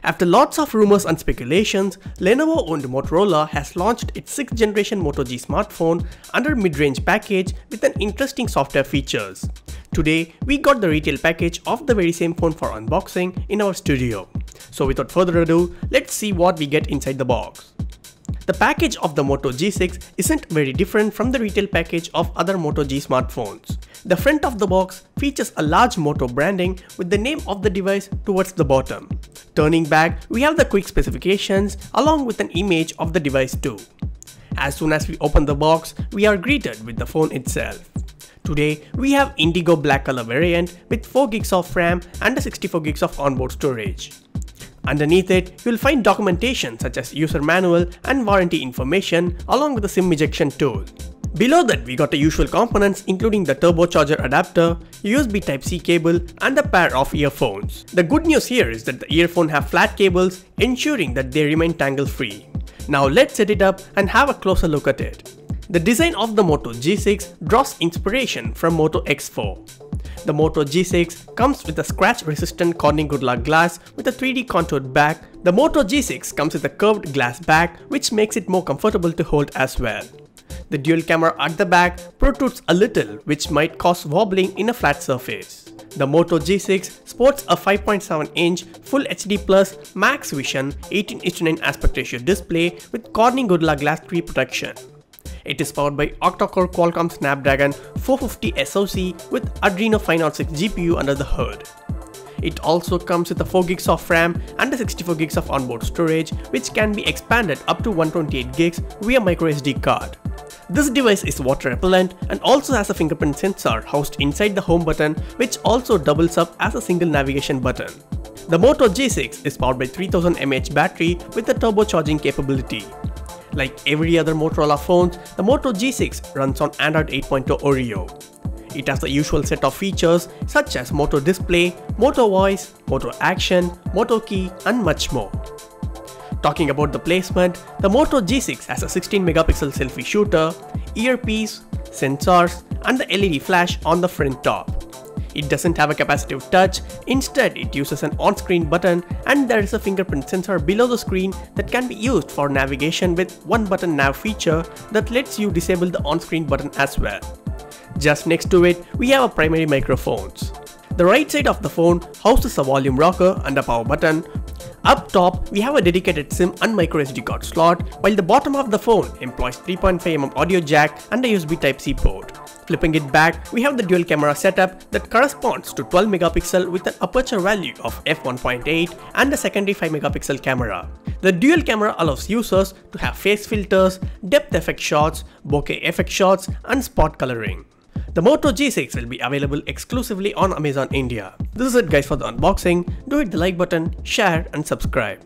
After lots of rumors and speculations, Lenovo-owned Motorola has launched its 6th generation Moto G smartphone under mid-range package with an interesting software features. Today, we got the retail package of the very same phone for unboxing in our studio. So without further ado, let's see what we get inside the box. The package of the Moto G6 isn't very different from the retail package of other Moto G smartphones. The front of the box features a large Moto branding with the name of the device towards the bottom. Turning back, we have the quick specifications along with an image of the device too. As soon as we open the box, we are greeted with the phone itself. Today, we have indigo black color variant with 4GB of RAM and 64GB of onboard storage. Underneath it, you will find documentation such as user manual and warranty information along with the SIM ejection tool. Below that, we got the usual components including the turbocharger adapter, USB Type-C cable and a pair of earphones. The good news here is that the earphones have flat cables, ensuring that they remain tangle-free. Now let's set it up and have a closer look at it. The design of the Moto G6 draws inspiration from Moto X4. The Moto G6 comes with a scratch-resistant corning Gorilla glass with a 3D contoured back. The Moto G6 comes with a curved glass back which makes it more comfortable to hold as well. The dual camera at the back protrudes a little which might cause wobbling in a flat surface. The Moto G6 sports a 5.7-inch Full HD Plus Max Vision 18:9 aspect ratio display with corning Gorilla Glass 3 protection. It is powered by octa-core Qualcomm Snapdragon 450 SoC with Adreno 506 GPU under the hood. It also comes with a 4GB of RAM and a 64GB of onboard storage which can be expanded up to 128GB via microSD card. This device is water repellent and also has a fingerprint sensor housed inside the home button which also doubles up as a single navigation button. The Moto G6 is powered by 3000 mAh battery with a turbocharging capability. Like every other Motorola phones, the Moto G6 runs on Android 8.0 Oreo. It has the usual set of features such as Moto Display, Moto Voice, Moto Action, Moto Key and much more. Talking about the placement, the Moto G6 has a 16-megapixel selfie shooter, earpiece, sensors and the LED flash on the front top. It doesn't have a capacitive touch, instead it uses an on-screen button and there is a fingerprint sensor below the screen that can be used for navigation with one button nav feature that lets you disable the on-screen button as well. Just next to it, we have a primary microphones. The right side of the phone houses a volume rocker and a power button. Up top, we have a dedicated SIM and microSD card slot, while the bottom of the phone employs 3.5mm audio jack and a USB Type-C port. Flipping it back, we have the dual camera setup that corresponds to 12 megapixel with an aperture value of f1.8 and a secondary 5 megapixel camera. The dual camera allows users to have face filters, depth effect shots, bokeh effect shots and spot coloring. The Moto G6 will be available exclusively on Amazon India. This is it guys for the unboxing. Do hit the like button, share and subscribe.